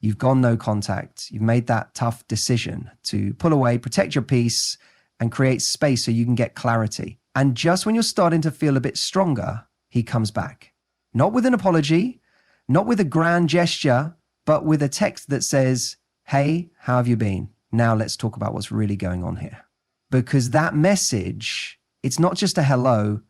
You've gone no contact. You've made that tough decision to pull away, protect your peace, and create space so you can get clarity. And just when you're starting to feel a bit stronger, he comes back. Not with an apology, not with a grand gesture, but with a text that says, hey, how have you been? Now let's talk about what's really going on here. Because that message, it's not just a hello,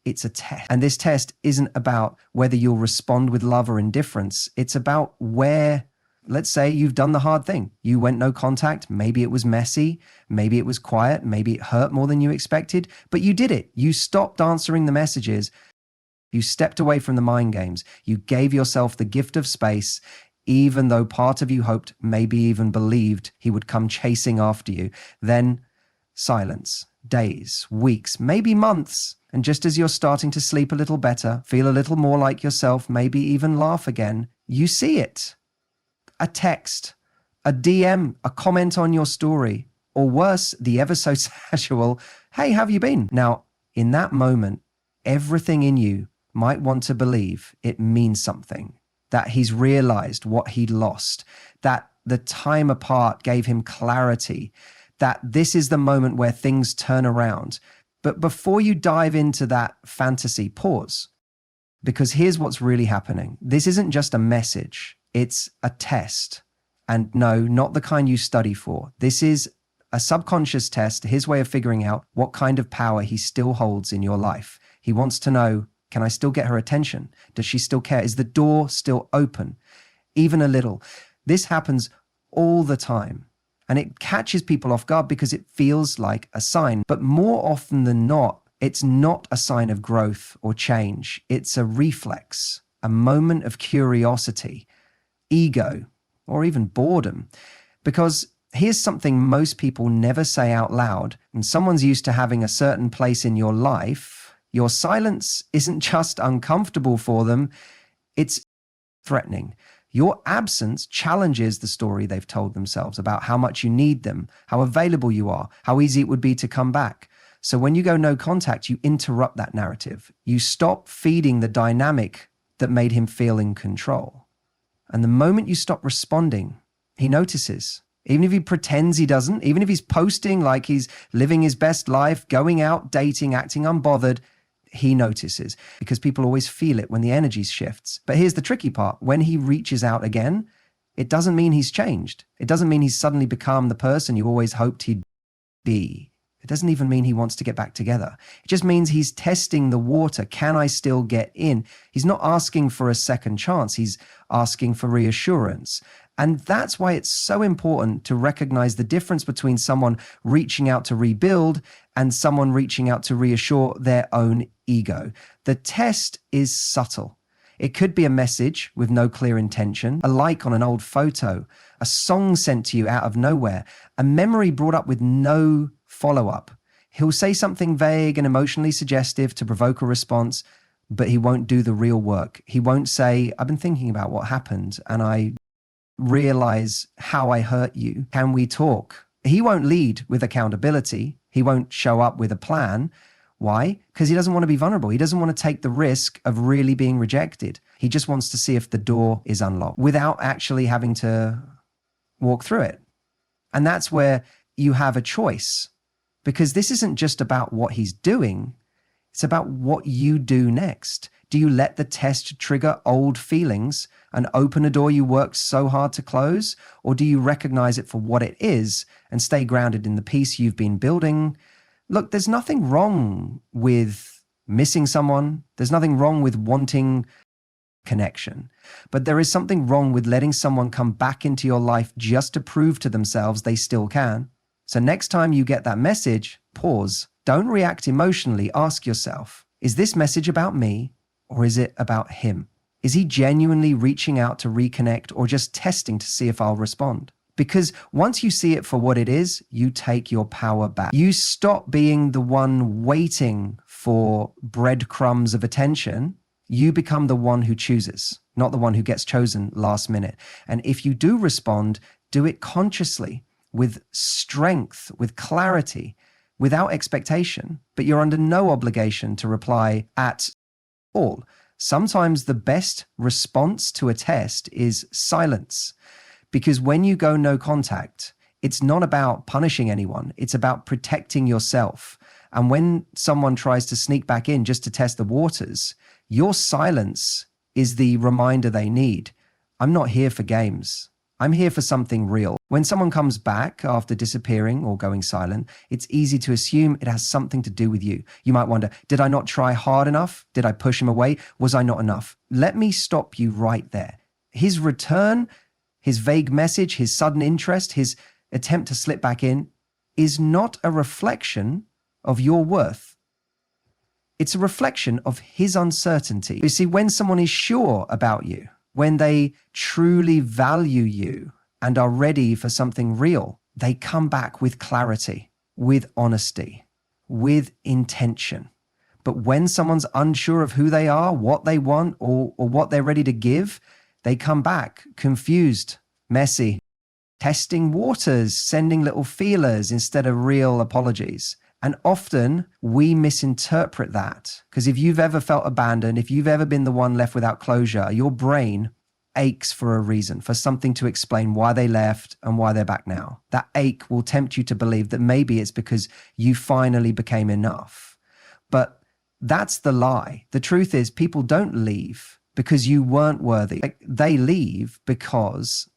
it's a test. And this test isn't about whether you'll respond with love or indifference. It's about where, let's say you've done the hard thing. You went no contact. Maybe it was messy. Maybe it was quiet. Maybe it hurt more than you expected, but you did it. You stopped answering the messages. You stepped away from the mind games. You gave yourself the gift of space, even though part of you hoped, maybe even believed he would come chasing after you. Then silence, days, weeks, maybe months. And just as you're starting to sleep a little better, feel a little more like yourself, maybe even laugh again, you see it. A text, a DM, a comment on your story, or worse, the ever so casual, hey, how have you been? Now, in that moment, everything in you might want to believe it means something, that he's realized what he'd lost, that the time apart gave him clarity, that this is the moment where things turn around. But before you dive into that fantasy, pause. Because here's what's really happening. This isn't just a message. It's a test. And no, not the kind you study for. This is a subconscious test, his way of figuring out what kind of power he still holds in your life. He wants to know, can I still get her attention? Does she still care? Is the door still open? Even a little. This happens all the time. And it catches people off guard because it feels like a sign. But more often than not, it's not a sign of growth or change. It's a reflex, a moment of curiosity, ego, or even boredom. Because here's something most people never say out loud. When someone's used to having a certain place in your life, your silence isn't just uncomfortable for them, it's threatening. Your absence challenges the story they've told themselves about how much you need them, how available you are, how easy it would be to come back. So when you go no contact, you interrupt that narrative. You stop feeding the dynamic that made him feel in control. And the moment you stop responding, he notices. Even if he pretends he doesn't, even if he's posting like he's living his best life, going out, dating, acting unbothered, he notices, because people always feel it when the energy shifts. But here's the tricky part. When he reaches out again, it doesn't mean he's changed. It doesn't mean he's suddenly become the person you always hoped he'd be. It doesn't even mean he wants to get back together. It just means he's testing the water. Can I still get in? He's not asking for a second chance. He's asking for reassurance. And that's why it's so important to recognize the difference between someone reaching out to rebuild and someone reaching out to reassure their own ego. The test is subtle. It could be a message with no clear intention, a like on an old photo, a song sent to you out of nowhere, a memory brought up with no follow-up. He'll say something vague and emotionally suggestive to provoke a response, but he won't do the real work. He won't say, I've been thinking about what happened and I realize how I hurt you. Can we talk? He won't lead with accountability. He won't show up with a plan. Why? Because he doesn't want to be vulnerable. He doesn't want to take the risk of really being rejected. He just wants to see if the door is unlocked without actually having to walk through it. And that's where you have a choice, because this isn't just about what he's doing. It's about what you do next. Do you let the test trigger old feelings and open a door you worked so hard to close? Or do you recognize it for what it is and stay grounded in the peace you've been building? Look, there's nothing wrong with missing someone. There's nothing wrong with wanting connection. But there is something wrong with letting someone come back into your life just to prove to themselves they still can. So next time you get that message, pause. Don't react emotionally. Ask yourself, is this message about me or is it about him? Is he genuinely reaching out to reconnect or just testing to see if I'll respond? Because once you see it for what it is, you take your power back. You stop being the one waiting for breadcrumbs of attention. You become the one who chooses, not the one who gets chosen last minute. And if you do respond, do it consciously, with strength, with clarity, without expectation. But you're under no obligation to reply at all. Sometimes the best response to a test is silence. Because when you go no contact, it's not about punishing anyone, it's about protecting yourself. And when someone tries to sneak back in just to test the waters, your silence is the reminder they need. I'm not here for games. I'm here for something real. When someone comes back after disappearing or going silent, it's easy to assume it has something to do with you. You might wonder, did I not try hard enough? Did I push him away? Was I not enough? Let me stop you right there. His return, his vague message, his sudden interest, his attempt to slip back in is not a reflection of your worth. It's a reflection of his uncertainty. You see, when someone is sure about you, when they truly value you and are ready for something real, they come back with clarity, with honesty, with intention. But when someone's unsure of who they are, what they want, or what they're ready to give, they come back confused, messy, testing waters, sending little feelers instead of real apologies. And often we misinterpret that, because if you've ever felt abandoned, if you've ever been the one left without closure, your brain aches for a reason, for something to explain why they left and why they're back now. That ache will tempt you to believe that maybe it's because you finally became enough. But that's the lie. The truth is, people don't leave because you weren't worthy. They leave because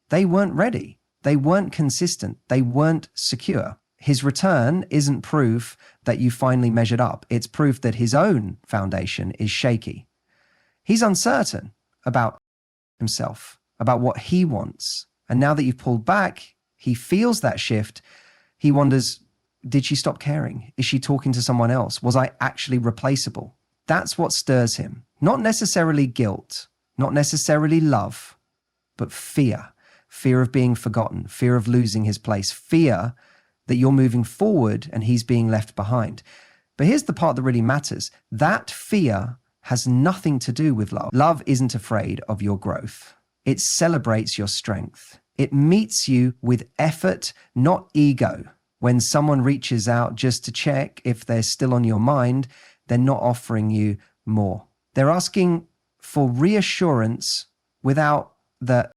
they weren't ready. They weren't consistent. They weren't secure. His return isn't proof that you finally measured up. It's proof that his own foundation is shaky. He's uncertain about himself, about what he wants. And now that you've pulled back, he feels that shift. He wonders, did she stop caring? Is she talking to someone else? Was I actually replaceable? That's what stirs him. Not necessarily guilt, not necessarily love, but fear. Fear of being forgotten, fear of losing his place, fear that you're moving forward and he's being left behind. But here's the part that really matters. That fear has nothing to do with love. Love isn't afraid of your growth. It celebrates your strength. It meets you with effort, not ego. When someone reaches out just to check if they're still on your mind, they're not offering you more. They're asking for reassurance without the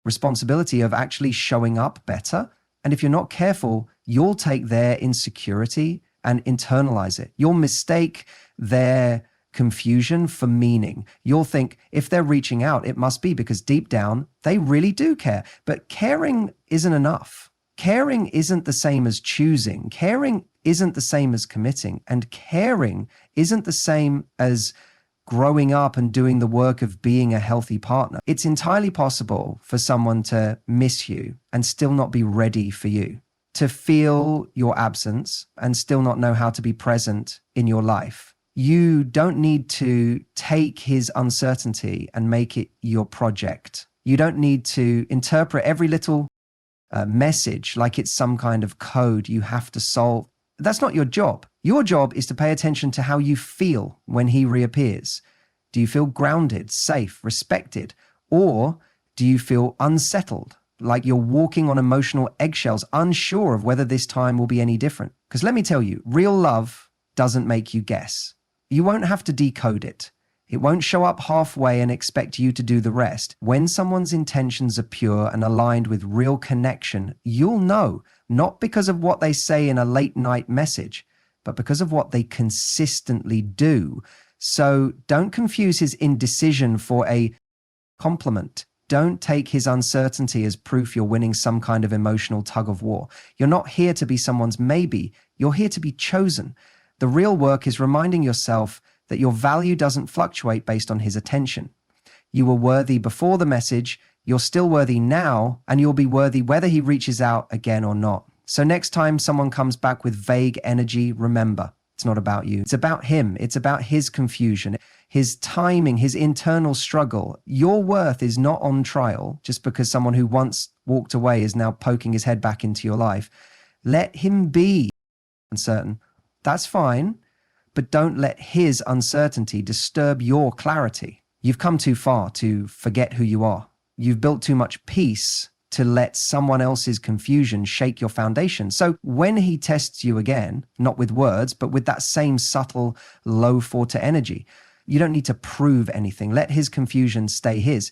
responsibility of actually showing up better. And if you're not careful, you'll take their insecurity and internalize it. You'll mistake their confusion for meaning. You'll think if they're reaching out, it must be because deep down, they really do care. But caring isn't enough. Caring isn't the same as choosing. Caring isn't the same as committing. And caring isn't the same as growing up and doing the work of being a healthy partner. It's entirely possible for someone to miss you and still not be ready for you, to feel your absence and still not know how to be present in your life. You don't need to take his uncertainty and make it your project. You don't need to interpret every little message like it's some kind of code you have to solve. That's not your job. Your job is to pay attention to how you feel when he reappears. Do you feel grounded, safe, respected? Or do you feel unsettled, like you're walking on emotional eggshells, unsure of whether this time will be any different? Because let me tell you, real love doesn't make you guess. You won't have to decode it. It won't show up halfway and expect you to do the rest. When someone's intentions are pure and aligned with real connection, you'll know, not because of what they say in a late night message, but because of what they consistently do. So don't confuse his indecision for a compliment. Don't take his uncertainty as proof you're winning some kind of emotional tug of war. You're not here to be someone's maybe. You're here to be chosen. The real work is reminding yourself that your value doesn't fluctuate based on his attention. You were worthy before the message, you're still worthy now, and you'll be worthy whether he reaches out again or not. So next time someone comes back with vague energy, remember, it's not about you. It's about him. It's about his confusion, his timing, his internal struggle. Your worth is not on trial just because someone who once walked away is now poking his head back into your life. Let him be uncertain. That's fine. But don't let his uncertainty disturb your clarity. You've come too far to forget who you are. You've built too much peace to let someone else's confusion shake your foundation. So when he tests you again, not with words, but with that same subtle low forte energy, You don't need to prove anything. Let his confusion stay his.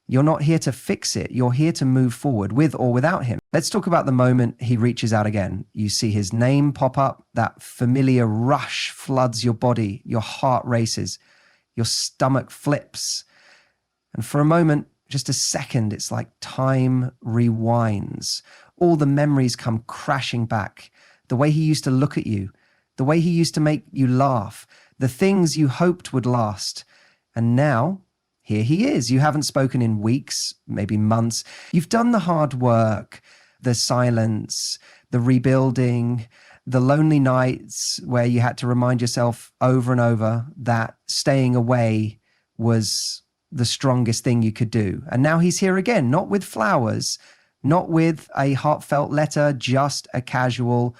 You're not here to fix it. You're here to move forward with or without him. Let's talk about the moment he reaches out again. You see his name pop up. That familiar rush floods your body. Your heart races. Your stomach flips. And for a moment, just a second, it's like time rewinds. All the memories come crashing back. The way he used to look at you. The way he used to make you laugh. The things you hoped would last. And now, here he is. You haven't spoken in weeks, maybe months. You've done the hard work, the silence, the rebuilding, the lonely nights where you had to remind yourself over and over that staying away was the strongest thing you could do. And now he's here again, not with flowers, not with a heartfelt letter, just a casual,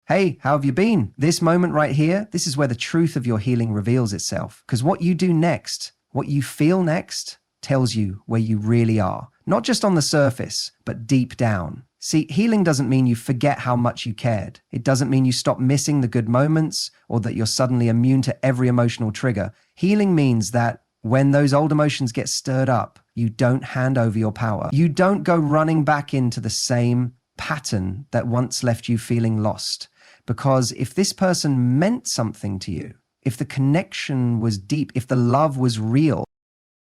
"Hey, how have you been?" This moment right here, this is where the truth of your healing reveals itself. Because what you do next, what you feel next, tells you where you really are. Not just on the surface, but deep down. See, healing doesn't mean you forget how much you cared. It doesn't mean you stop missing the good moments or that you're suddenly immune to every emotional trigger. Healing means that when those old emotions get stirred up, you don't hand over your power. You don't go running back into the same pattern that once left you feeling lost. Because if this person meant something to you, if the connection was deep, if the love was real,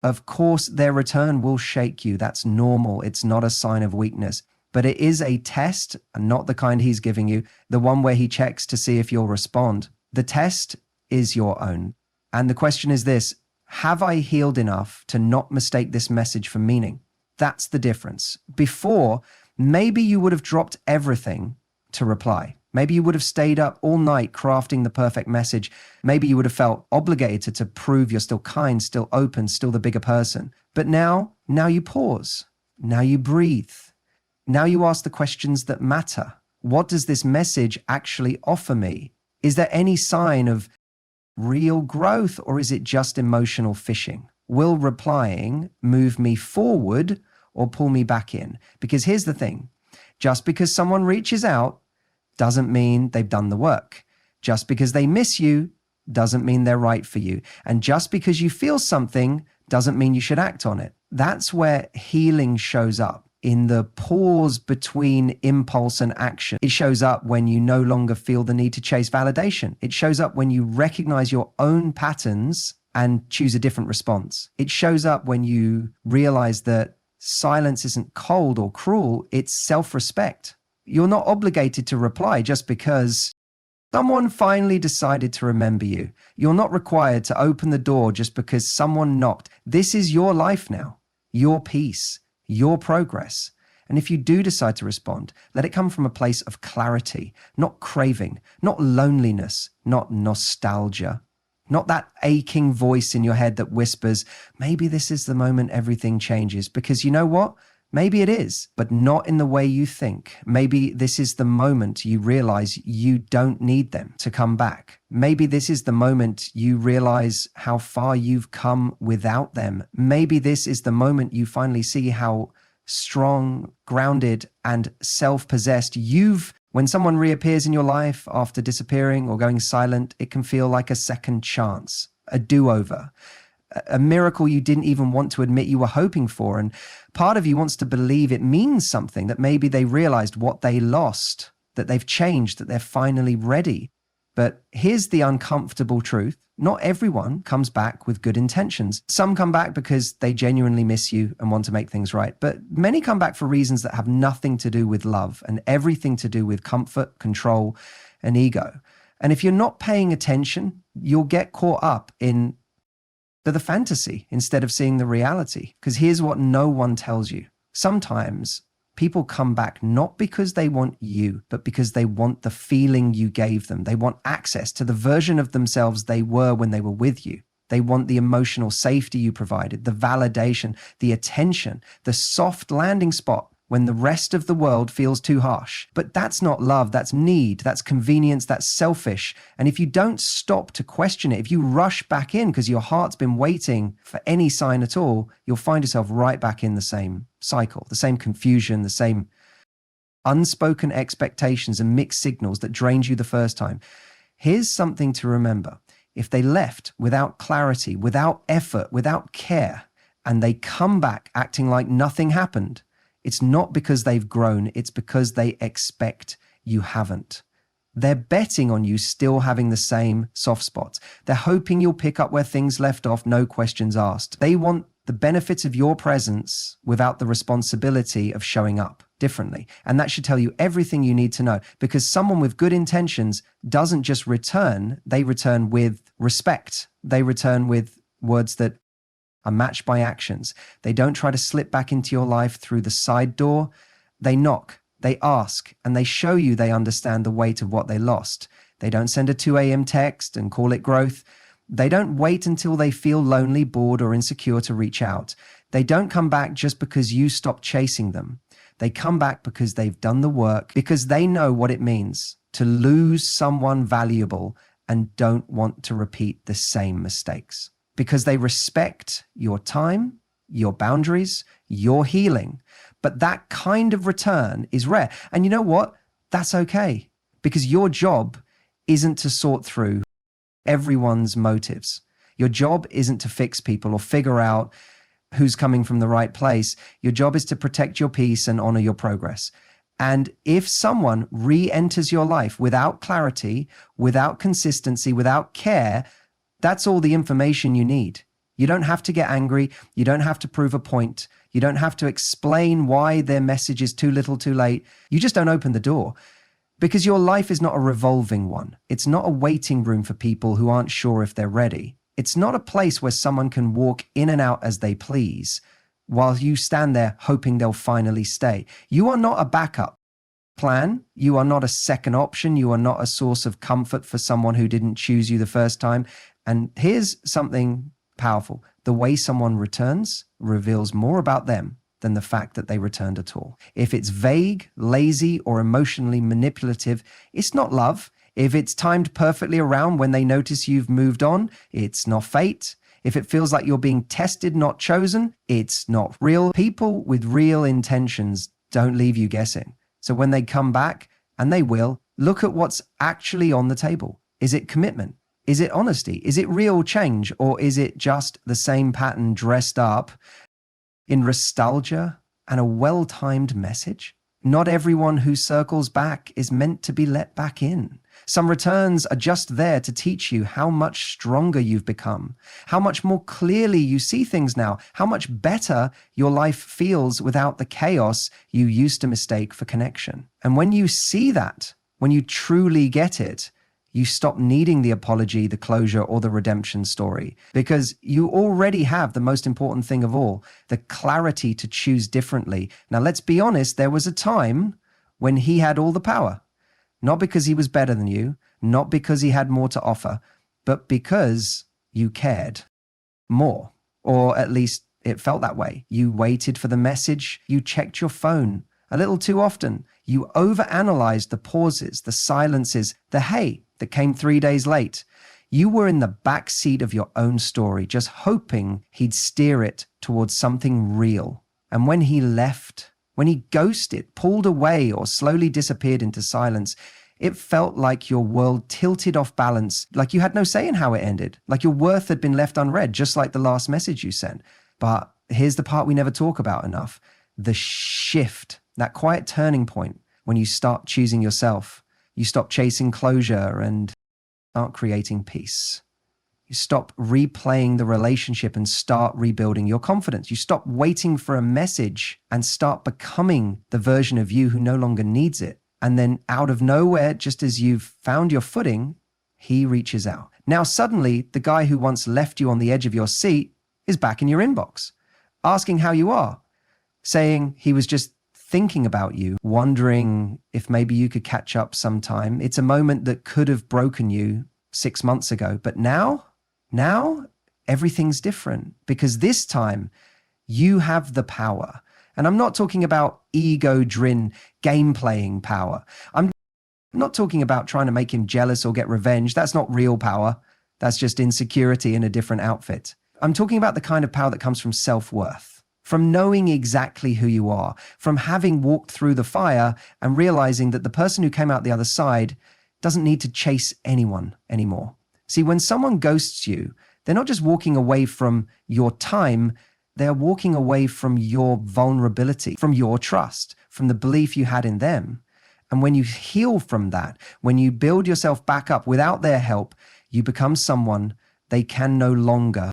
of course their return will shake you. That's normal. It's not a sign of weakness. But it is a test, and not the kind he's giving you, the one where he checks to see if you'll respond. The test is your own. And the question is this: have I healed enough to not mistake this message for meaning? That's the difference. Before, maybe you would have dropped everything to reply. Maybe you would have stayed up all night crafting the perfect message. Maybe you would have felt obligated to prove you're still kind, still open, still the bigger person. But now you pause. Now you breathe. Now you ask the questions that matter. What does this message actually offer me? Is there any sign of real growth, or is it just emotional fishing? Will replying move me forward or pull me back in? Because here's the thing. Just because someone reaches out doesn't mean they've done the work. Just because they miss you doesn't mean they're right for you. And just because you feel something doesn't mean you should act on it. That's where healing shows up, in the pause between impulse and action. It shows up when you no longer feel the need to chase validation. It shows up when you recognize your own patterns and choose a different response. It shows up when you realize that silence isn't cold or cruel, it's self-respect. You're not obligated to reply just because someone finally decided to remember you. You're not required to open the door just because someone knocked. This is your life now, your peace, your progress. And if you do decide to respond, let it come from a place of clarity, not craving, not loneliness, not nostalgia, not that aching voice in your head that whispers, maybe this is the moment everything changes. Because you know what? Maybe it is, but not in the way you think. Maybe this is the moment you realize you don't need them to come back. Maybe this is the moment you realize how far you've come without them. Maybe this is the moment you finally see how strong, grounded, and self-possessed when someone reappears in your life after disappearing or going silent, it can feel like a second chance, a do-over, a miracle you didn't even want to admit you were hoping for. And part of you wants to believe it means something, that maybe they realized what they lost, that they've changed, that they're finally ready. But here's the uncomfortable truth. Not everyone comes back with good intentions. Some come back because they genuinely miss you and want to make things right. But many come back for reasons that have nothing to do with love and everything to do with comfort, control, and ego. And if you're not paying attention, you'll get caught up in the fantasy instead of seeing the reality. Because here's what no one tells you. Sometimes people come back not because they want you, but because they want the feeling you gave them. They want access to the version of themselves they were when they were with you. They want the emotional safety you provided, the validation, the attention, the soft landing spot when the rest of the world feels too harsh. But that's not love, that's need, that's convenience, that's selfish. And if you don't stop to question it, if you rush back in because your heart's been waiting for any sign at all, you'll find yourself right back in the same cycle, the same confusion, the same unspoken expectations and mixed signals that drained you the first time. Here's something to remember. if they left without clarity, without effort, without care, and they come back acting like nothing happened, it's not because they've grown, it's because they expect you haven't. They're betting on you still having the same soft spots. They're hoping you'll pick up where things left off, no questions asked. They want the benefits of your presence without the responsibility of showing up differently. And that should tell you everything you need to know, because someone with good intentions doesn't just return, they return with respect. They return with words that are matched by actions. They don't try to slip back into your life through the side door. They knock, they ask, and they show you they understand the weight of what they lost. They don't send a 2 a.m. text and call it growth. They don't wait until they feel lonely, bored, or insecure to reach out. They don't come back just because you stopped chasing them. They come back because they've done the work, because they know what it means to lose someone valuable and don't want to repeat the same mistakes. Because they respect your time, your boundaries, your healing. But that kind of return is rare. And you know what? That's okay. Because your job isn't to sort through everyone's motives. Your job isn't to fix people or figure out who's coming from the right place. Your job is to protect your peace and honor your progress. And if someone re-enters your life without clarity, without consistency, without care, that's all the information you need. You don't have to get angry. You don't have to prove a point. You don't have to explain why their message is too little too late. You just don't open the door. Because your life is not a revolving one. It's not a waiting room for people who aren't sure if they're ready. It's not a place where someone can walk in and out as they please, while you stand there hoping they'll finally stay. You are not a backup plan. You are not a second option. You are not a source of comfort for someone who didn't choose you the first time. And here's something powerful. The way someone returns reveals more about them than the fact that they returned at all. If it's vague, lazy, or emotionally manipulative, it's not love. If it's timed perfectly around when they notice you've moved on, it's not fate. If it feels like you're being tested, not chosen, it's not real. People with real intentions don't leave you guessing. So when they come back, and they will, look at what's actually on the table. Is it commitment? Is it honesty? Is it real change? Or is it just the same pattern dressed up in nostalgia and a well-timed message? Not everyone who circles back is meant to be let back in. Some returns are just there to teach you how much stronger you've become, how much more clearly you see things now, how much better your life feels without the chaos you used to mistake for connection. And when you see that, when you truly get it, you stop needing the apology, the closure, or the redemption story, because you already have the most important thing of all, the clarity to choose differently. Now, let's be honest, there was a time when he had all the power, not because he was better than you, not because he had more to offer, but because you cared more, or at least it felt that way. You waited for the message, you checked your phone a little too often, you overanalyzed the pauses, the silences, the hey that came 3 days late. You were in the back seat of your own story, just hoping he'd steer it towards something real. And when he left, when he ghosted, pulled away, or slowly disappeared into silence, it felt like your world tilted off balance, like you had no say in how it ended, like your worth had been left unread, just like the last message you sent. But here's the part we never talk about enough. The shift, that quiet turning point when you start choosing yourself. You stop chasing closure and start creating peace. You stop replaying the relationship and start rebuilding your confidence. You stop waiting for a message and start becoming the version of you who no longer needs it. And then out of nowhere, just as you've found your footing, he reaches out. Now suddenly, the guy who once left you on the edge of your seat is back in your inbox, asking how you are, saying he was just thinking about you, wondering if maybe you could catch up sometime. It's a moment that could have broken you 6 months ago. But now everything's different, because this time you have the power. And I'm not talking about ego-driven game-playing power. I'm not talking about trying to make him jealous or get revenge. That's not real power. That's just insecurity in a different outfit. I'm talking about the kind of power that comes from self-worth, from knowing exactly who you are, from having walked through the fire and realizing that the person who came out the other side doesn't need to chase anyone anymore. See, when someone ghosts you, they're not just walking away from your time, they're walking away from your vulnerability, from your trust, from the belief you had in them. And when you heal from that, when you build yourself back up without their help, you become someone they can no longer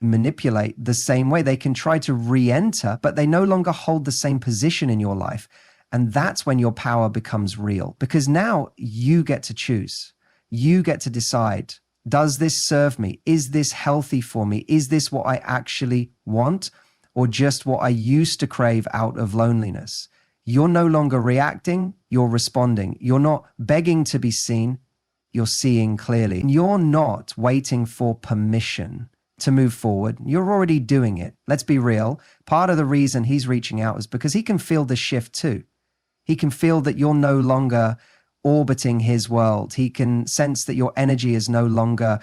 manipulate the same way. They can try to re-enter, but they no longer hold the same position in your life. And that's when your power becomes real, because now you get to choose. You get to decide, does this serve me? Is this healthy for me? Is this what I actually want, or just what I used to crave out of loneliness? You're no longer reacting, you're responding. You're not begging to be seen, you're seeing clearly. You're not waiting for permission to move forward. You're already doing it. Let's be real. Part of the reason he's reaching out is because he can feel the shift too. He can feel that you're no longer orbiting his world. He can sense that your energy is no longer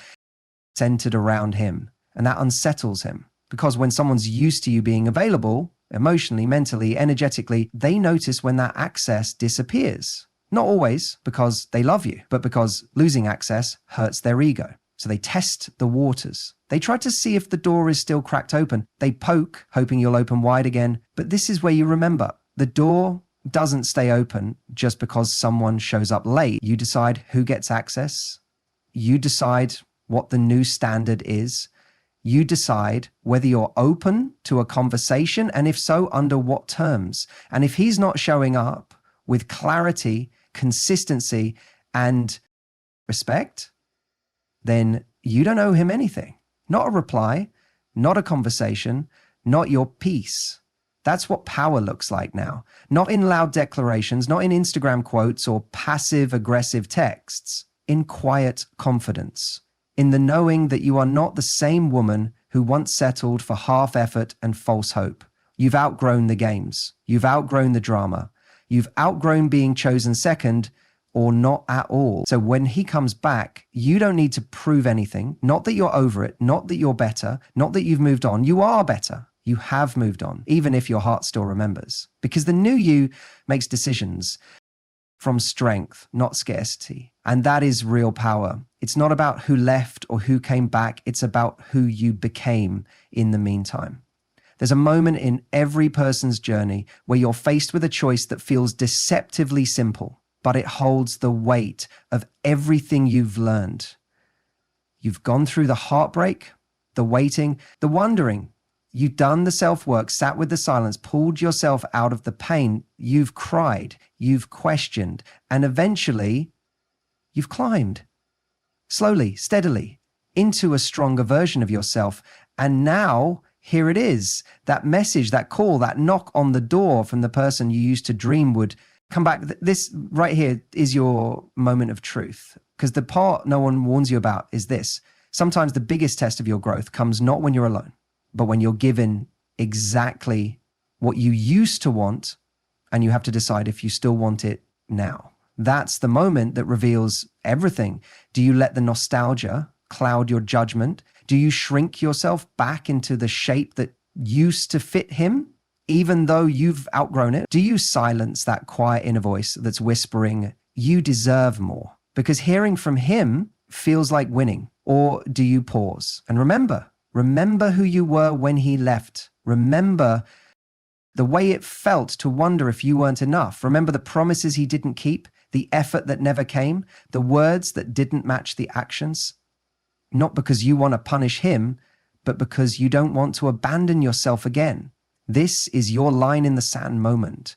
centered around him. And that unsettles him, because when someone's used to you being available, emotionally, mentally, energetically, they notice when that access disappears. Not always because they love you, but because losing access hurts their ego. So they test the waters. They try to see if the door is still cracked open. They poke, hoping you'll open wide again. But this is where you remember, the door doesn't stay open just because someone shows up late. You decide who gets access. You decide what the new standard is. You decide whether you're open to a conversation, and if so, under what terms. And if he's not showing up with clarity, consistency, and respect, then you don't owe him anything. Not a reply, not a conversation, not your peace. That's what power looks like now. Not in loud declarations, not in Instagram quotes or passive-aggressive texts. In quiet confidence. In the knowing that you are not the same woman who once settled for half effort and false hope. You've outgrown the games. You've outgrown the drama. You've outgrown being chosen second or not at all. So when he comes back, you don't need to prove anything. Not that you're over it, not that you're better, not that you've moved on. You are better. You have moved on, even if your heart still remembers. Because the new you makes decisions from strength, not scarcity. And that is real power. It's not about who left or who came back. It's about who you became in the meantime. There's a moment in every person's journey where you're faced with a choice that feels deceptively simple, but it holds the weight of everything you've learned. You've gone through the heartbreak, the waiting, the wondering. You've done the self-work, sat with the silence, pulled yourself out of the pain. You've cried, you've questioned, and eventually you've climbed. Slowly, steadily, into a stronger version of yourself. And now, here it is. That message, that call, that knock on the door from the person you used to dream would come back. This right here is your moment of truth. Because the part no one warns you about is this. Sometimes the biggest test of your growth comes not when you're alone, but when you're given exactly what you used to want, and you have to decide if you still want it now. That's the moment that reveals everything. Do you let the nostalgia cloud your judgment? Do you shrink yourself back into the shape that used to fit him, even though you've outgrown it? Do you silence that quiet inner voice that's whispering, you deserve more? Because hearing from him feels like winning. Or do you pause and remember who you were when he left? Remember the way it felt to wonder if you weren't enough. Remember the promises he didn't keep, the effort that never came, the words that didn't match the actions. Not because you want to punish him, but because you don't want to abandon yourself again. This is your line in the sand moment.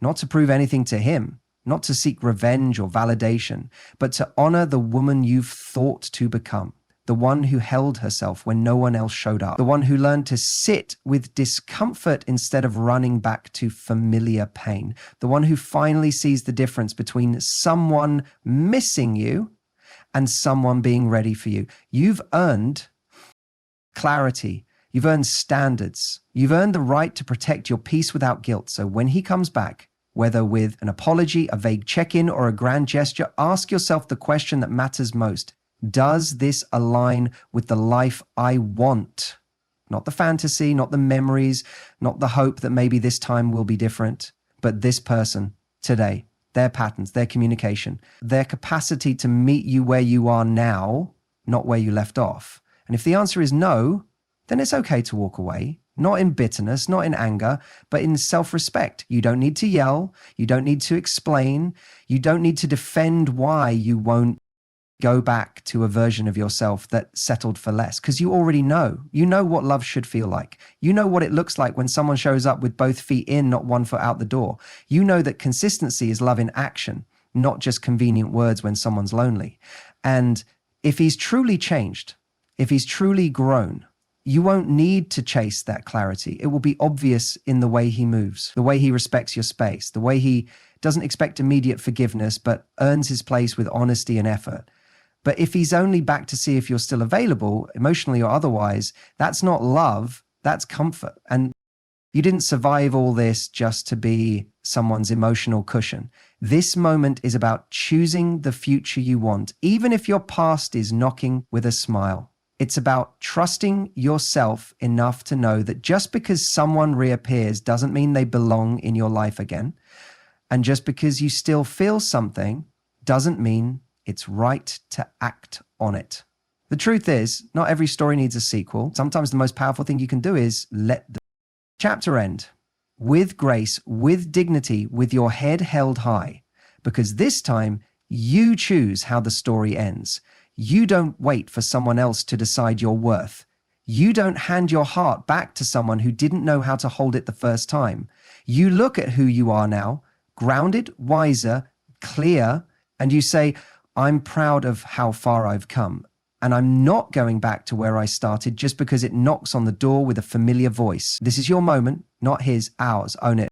Not to prove anything to him, not to seek revenge or validation, but to honor the woman you've thought to become. The one who held herself when no one else showed up. The one who learned to sit with discomfort instead of running back to familiar pain. The one who finally sees the difference between someone missing you and someone being ready for you. You've earned clarity. You've earned standards. You've earned the right to protect your peace without guilt. So when he comes back, whether with an apology, a vague check-in, or a grand gesture, ask yourself the question that matters most. Does this align with the life I want? Not the fantasy, not the memories, not the hope that maybe this time will be different, but this person today, their patterns, their communication, their capacity to meet you where you are now, not where you left off. And if the answer is no, then it's okay to walk away. Not in bitterness, not in anger, but in self-respect. You don't need to yell. You don't need to explain. You don't need to defend why you won't go back to a version of yourself that settled for less, because you already know. You know what love should feel like. You know what it looks like when someone shows up with both feet in, not one foot out the door. You know that consistency is love in action, not just convenient words when someone's lonely. And if he's truly changed, if he's truly grown, you won't need to chase that clarity. It will be obvious in the way he moves, the way he respects your space, the way he doesn't expect immediate forgiveness, but earns his place with honesty and effort. But if he's only back to see if you're still available, emotionally or otherwise, that's not love, that's comfort. And you didn't survive all this just to be someone's emotional cushion. This moment is about choosing the future you want, even if your past is knocking with a smile. It's about trusting yourself enough to know that just because someone reappears doesn't mean they belong in your life again. And just because you still feel something doesn't mean it's right to act on it. The truth is, not every story needs a sequel. Sometimes the most powerful thing you can do is let the chapter end with grace, with dignity, with your head held high, because this time you choose how the story ends. You don't wait for someone else to decide your worth. You don't hand your heart back to someone who didn't know how to hold it the first time. You look at who you are now, grounded, wiser, clear, and you say, I'm proud of how far I've come. And I'm not going back to where I started just because it knocks on the door with a familiar voice. This is your moment, not his, ours. Own it.